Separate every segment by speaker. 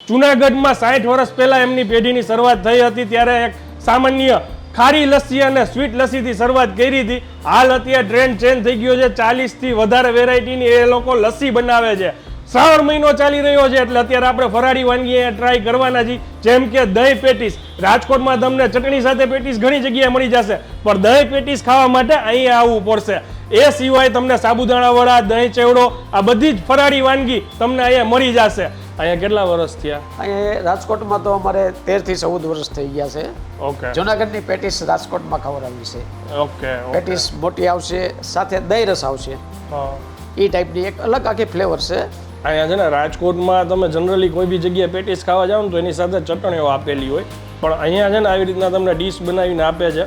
Speaker 1: જૂનાગઢમાં 60 વર્ષ પહેલા એમની પેઢીની શરૂઆત થઈ હતી ત્યારે એક સામાન્ય ખારી લસ્સી અને સ્વીટ લસ્સીથી શરૂઆત કરી હતી. હાલ અત્યારે ટ્રેન્ડ ચેન્જ થઈ ગયો છે. 40 થી વધારે વેરાયટીની એ લોકો લસ્સી બનાવે છે. શ્રાવણ મહિનો ચાલી રહ્યો છે એટલે અત્યારે આપણે ફરાળી વાનગી ટ્રાય કરવાના છીએ, જેમ કે દહીં પેટીસ. રાજકોટમાં તમને ચટણી સાથે પેટીસ ઘણી જગ્યાએ મળી જશે, પણ દહીં પેટીસ ખાવા માટે અહીંયા આવવું પડશે. એ સિવાય તમને સાબુદાણા વડા, દહીં ચેવડો, આ બધી જ ફરાળી વાનગી તમને અહીંયા મળી જશે. અહીંયા કેટલા વર્ષ થયા?
Speaker 2: અહીંયા રાજકોટમાં તો અમારે 13 થી 14 વર્ષ થઈ ગયા છે.
Speaker 1: ઓકે.
Speaker 2: જૂનાગઢની પેટીસ રાજકોટમાં ખવડાવી છે.
Speaker 1: ઓકે.
Speaker 2: પેટીસ મોટી આવશે, સાથે દહીં રસ આવશે.
Speaker 1: હા,
Speaker 2: એ ટાઈપની એક અલગ આખી ફ્લેવર છે.
Speaker 1: અહીંયા છે ને રાજકોટમાં તમે જનરલી કોઈ બી જગ્યાએ પેટીસ ખાવા જાઓ ને તો એની સાથે ચટણીઓ આપેલી હોય, પણ અહીંયા છે ને આવી રીતના તમને ડીશ બનાવીને આપે છે,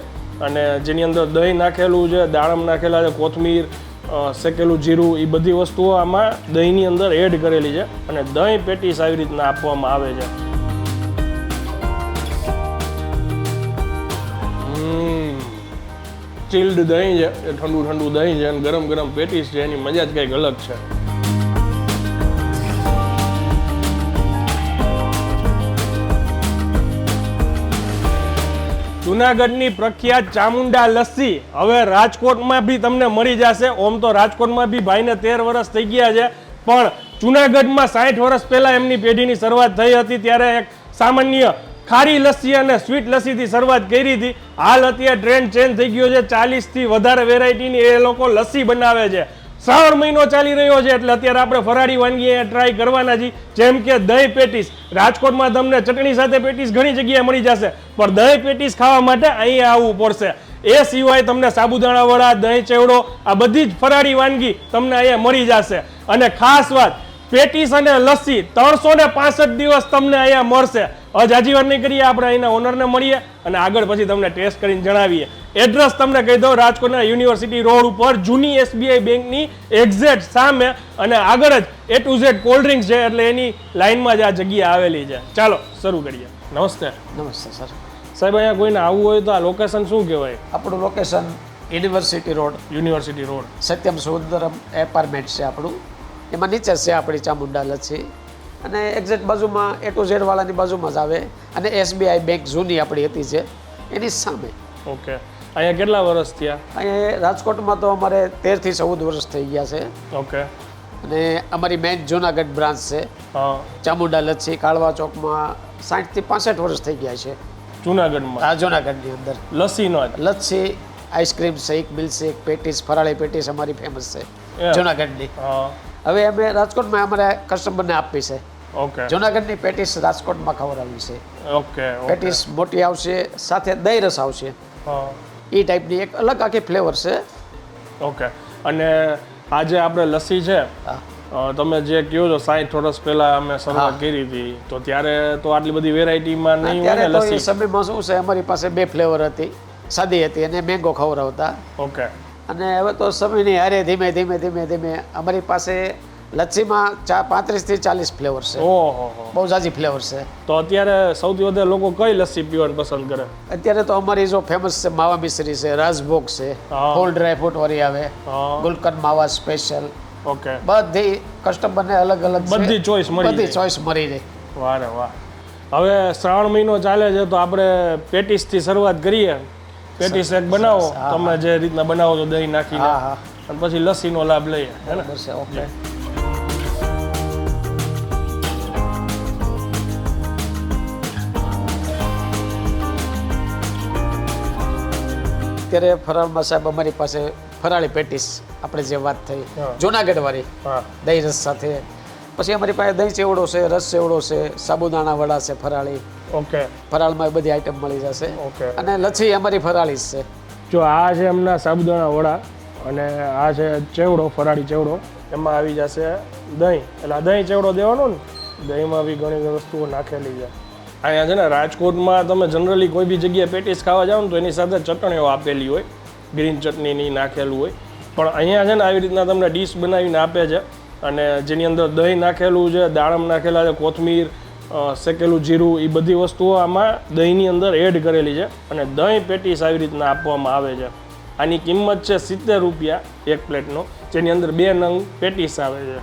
Speaker 1: અને જેની અંદર દહીં નાખેલું છે, દાડમ નાખેલા છે, કોથમીર, શેકેલું જીરું, એ બધી વસ્તુઓ આમાં દહીંની અંદર એડ કરેલી છે, અને દહીં પેટીસ આવી રીતના આપવામાં આવે છે. ચિલ્ડ દહીં છે, એ ઠંડુ ઠંડુ દહીં છે, અને ગરમ ગરમ પેટીસ છે, એની મજા જ કંઈક અલગ છે. જૂનાગઢની પ્રખ્યાત ચામુંડા લસ્સી હવે રાજકોટમાં બી તમને મળી જશે. ઓમ તો રાજકોટમાં બી ભાઈને 13 વર્ષ થઈ ગયા છે, પણ જૂનાગઢમાં 60 વર્ષ પહેલા એમની પેઢીની શરૂઆત થઈ હતી ત્યારે એક સામાન્ય ખારી લસ્સી અને સ્વીટ લસ્સીથી શરૂઆત કરી હતી. હાલ અત્યારે ટ્રેન્ડ ચેન્જ થઈ ગયો છે. 40 થી વધારે વેરાયટીની એ લોકો લસ્સી બનાવે છે. શ્રાવણ મહિનો ચાલી રહ્યો છે એટલે અત્યારે આપણે ફરાળી વાનગી ટ્રાય કરવાના છીએ, જેમ કે દહીં પેટીસ. રાજકોટમાં તમને ચટણી સાથે પેટીસ ઘણી જગ્યાએ મળી જશે, પણ દહીં પેટીસ ખાવા માટે અહીંયા આવવું પડશે. એ સિવાય તમને સાબુદાણા વડા, દહીં ચેવડો, આ બધી જ ફરાળી વાનગી તમને અહીંયા મળી જશે. અને ખાસ વાત, પેટીસ અને લસ્સી 365 દિવસ તમને અહીંયા મળશે. જાજી વાર નહીં કરીએ, આપણે અહીંના ઓનરને મળીએ અને આગળ પછી તમને ટેસ્ટ કરીને જણાવીએ. એડ્રેસ તમને કહી દઉં, રાજકોટના યુનિવર્સિટી રોડ ઉપર જૂની SBI બેંકની એક્ઝેક્ટ સામે, અને આગળ જ A to Z cold drinks છે, એટલે એની લાઇનમાં જ આ જગ્યા આવેલી છે. ચાલો શરૂ કરીએ. નમસ્તે.
Speaker 2: નમસ્તે સર.
Speaker 1: સાહેબ, અહીંયા કોઈને આવવું હોય તો આ લોકેશન શું કહેવાય?
Speaker 2: આપણું location university road,
Speaker 1: university road,
Speaker 2: Satyam Sundaram apartment છે આપણું. એમાં નીચે છે આપણી ચામુંડા લસ્સી, અને એક્ઝેક્ટ બાજુમાં A to Z વાળાની બાજુમાં જ આવે, અને SBI બેંક જૂની આપણી હતી છે એની સામે.
Speaker 1: ઓકે. અહીંયા કેટલા વર્ષ થયા?
Speaker 2: અહીંયા રાજકોટમાં તો અમારે 13 થી 14 વર્ષ થઈ ગયા છે.
Speaker 1: ઓકે.
Speaker 2: અને અમારી મેઇન જૂનાગઢ બ્રાન્ચ છે.
Speaker 1: હા.
Speaker 2: ચામુંડા લસ્સી કાળવા ચોકમાં 60 થી 65 વર્ષ થઈ ગયા છે
Speaker 1: જૂનાગઢમાં?
Speaker 2: આ જૂનાગઢની અંદર
Speaker 1: લસ્સીનો જ?
Speaker 2: લસ્સી, આઈસ્ક્રીમ શેક, મિલ્કશેક, પેટીસ, ફરાળી પેટીસ અમારી ફેમસ છે જૂનાગઢની.
Speaker 1: હા.
Speaker 2: હવે અમે રાજકોટમાં અમારા કસ્ટમરને આપી છે.
Speaker 1: ઓકે.
Speaker 2: જૂનાગઢની પેટીસ રાજકોટમાં ખવડાવી છે.
Speaker 1: ઓકે.
Speaker 2: પેટીસ મોટી આવશે, સાથે દહીં રસ આવશે.
Speaker 1: હા.
Speaker 2: એ ટાઈપની એક અલગ આખી ફ્લેવર છે.
Speaker 1: ઓકે. અને આજે આપણે લસ્સી છે,
Speaker 2: હા.
Speaker 1: તમે જે કહો છો 60 વર્ષ પહેલા અમે શરૂઆત કરી હતી, તો ત્યારે તો આટલી બધી વેરાયટીમાં નહીં હોય ને
Speaker 2: ત્યારે તો એ
Speaker 1: લસ્સી?
Speaker 2: સમયમાં શું છે, અમારી પાસે 2 ફ્લેવર હતી, સાદી હતી અને મેંગો ખવડાવતા.
Speaker 1: ઓકે.
Speaker 2: અને હવે તો સમયની હારે ધીમે ધીમે ધીમે ધીમે અમારી પાસે લચ્છીમાં 35 થી 40 ફ્લેવર છે.
Speaker 1: ઓહો.
Speaker 2: બહુ જાજી ફ્લેવર છે.
Speaker 1: તો અત્યારે સૌથી વધારે લોકો કઈ લસ્સી પીવાનું પસંદ કરે?
Speaker 2: અત્યારે તો અમારી જો ફેમસ છે માવા મિશ્રી છે, રાજભોગ છે,
Speaker 1: હા.
Speaker 2: ફૂલ ડ્રાય ફ્રૂટ વાળી આવે,
Speaker 1: હા.
Speaker 2: ગુલકંદ માવા સ્પેશિયલ,
Speaker 1: ઓકે.
Speaker 2: બધી કસ્ટમરને અલગ અલગ છે.
Speaker 1: બધી ચોઈસ મળી
Speaker 2: બધી
Speaker 1: જાય.
Speaker 2: ચોઈસ મળી જાય.
Speaker 1: વાહ રે વાહ. હવે શ્રાવણ મહિનો ચાલે છે તો આપણે પેટીસથી શરૂઆત કરીએ. પેટીસ એક બનાવો,
Speaker 2: હા,
Speaker 1: તમે જે રીતના બનાવો છો દહીં નાખીને,
Speaker 2: હા હા
Speaker 1: અને પછી લસ્સીનો લાભ લઈએ, હે ને?
Speaker 2: બરાબર છે. ઓકે. અત્યારે ફરાળમાં સાહેબ અમારી પાસે ફરાળી પેટીસ, આપણે જે વાત થઈ
Speaker 1: હા.
Speaker 2: જૂનાગઢ વાળી,
Speaker 1: હા.
Speaker 2: દહીં રસ સાથે. પછી અમારી પાસે દહીં ચેવડો છે, રસ ચેવડો છે, સાબુદાણા વડા છે ફરાળી.
Speaker 1: ઓકે.
Speaker 2: ફરાળમાં એ બધી આઈટમ મળી જશે.
Speaker 1: ઓકે.
Speaker 2: અને લચ્છી અમારી ફરાળી જ છે.
Speaker 1: જો આ છે એમના સાબુદાણા વડા, અને આ છે ચેવડો, ફરાળી ચેવડો. એમાં આવી જશે દહીં, એટલે આ દહીં ચેવડો દેવાનો ને, દહીંમાં બી ઘણી વસ્તુઓ નાખેલી છે. અહીંયા છે ને રાજકોટમાં તમે જનરલી કોઈ બી જગ્યાએ પેટીસ ખાવા જાઓ ને તો એની સાથે ચટણીઓ આપેલી હોય, ગ્રીન ચટણીની નાખેલું હોય, પણ અહીંયા છે ને આવી રીતના તમને ડીશ બનાવીને આપે છે, અને જેની અંદર દહીં નાખેલું છે, દાડમ નાખેલા છે, કોથમીર, શેકેલું જીરું, એ બધી વસ્તુઓ આમાં દહીંની અંદર એડ કરેલી છે, અને દહીં પેટીસ આવી રીતના આપવામાં આવે છે. આની કિંમત છે 70 રૂપિયા એક પ્લેટનો, જેની અંદર 2 નંગ પેટીસ આવે છે.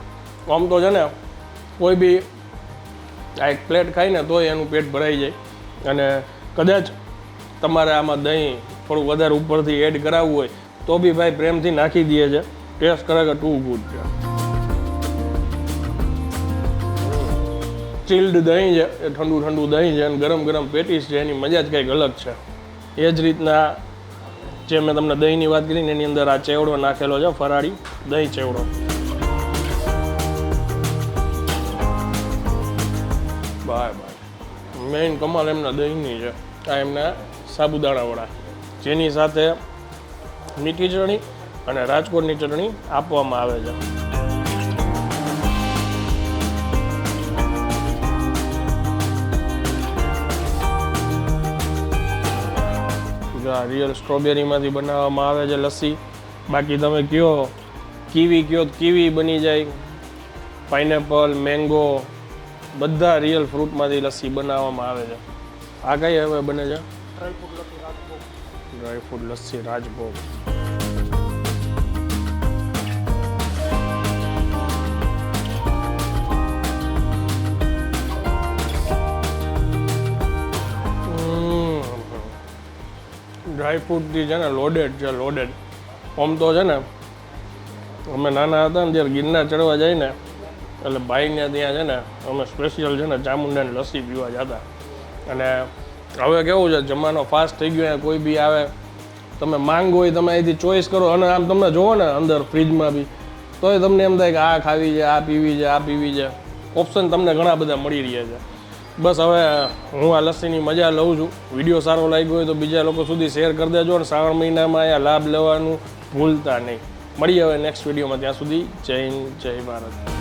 Speaker 1: આમ તો છે ને કોઈ બી આ એક પ્લેટ ખાઈને તોય એનું પેટ ભરાઈ જાય. અને કદાચ તમારે આમાં દહીં થોડું વધારે ઉપરથી એડ કરાવવું હોય તો બી ભાઈ પ્રેમથી નાખી દે છે. ટેસ્ટ કરે કે ટુ ગુડ છે. ચિલ્ડ દહીં છે, એ ઠંડુ ઠંડુ દહીં છે અને ગરમ ગરમ પેટીસ છે, એની મજા જ કંઈક અલગ છે. એ જ રીતના જે મેં તમને દહીંની વાત કરી ને એની અંદર આ ચેવડો નાખેલો છે, ફરાળી દહીં ચેવડો. Bye bye. મેઇન કમાલ એમના દહીંની છે. આ એમના સાબુદાણા વડા, જેની સાથે મીઠી ચટણી અને રાજકોટની ચટણી આપવામાં આવે છે. રિયલ સ્ટ્રોબેરીમાંથી બનાવવામાં આવે છે લસ્સી. બાકી તમે કયો કીવી કયો કીવી બની જાય, પાઇનેપલ, મેંગો, બધા રિયલ ફ્રૂટમાંથી લસ્સી બનાવવામાં આવે છે. આ કઈ હવે બને છે? ડ્રાય ફ્રૂટ લસ્સી રાજભોગ. ડ્રાય ફ્રૂટથી છે ને લોડેડ છે, લોડેડ. આમ તો છે ને અમે નાના હતા ને ત્યારે ગિરનાર ચડવા જાય ને એટલે ભાઈને ત્યાં છે ને અમે સ્પેશિયલ છે ને ચામુંડાની લસ્સી પીવા જતા. અને હવે કેવું છે, જમાનો ફાસ્ટ થઈ ગયો, કોઈ બી આવે તમે માંગ હોય તમે અહીંથી ચોઈસ કરો. અને આમ તમે જોવો ને અંદર ફ્રીજમાં બી તોય તમને એમ થાય કે આ ખાવી છે, આ પીવી છે, આ પીવી છે. ઓપ્શન તમને ઘણા બધા મળી રહ્યા છે. બસ હવે હું આ લસ્સીની મજા લઉં છું. વિડીયો સારો લાગ્યો હોય તો બીજા લોકો સુધી શેર કરી દેજો અને શ્રાવણ મહિનામાં અહીંયા લાભ લેવાનું ભૂલતા નહીં. મળીએ હવે નેક્સ્ટ વિડીયોમાં. ત્યાં સુધી જય હિન્દ, જય ભારત.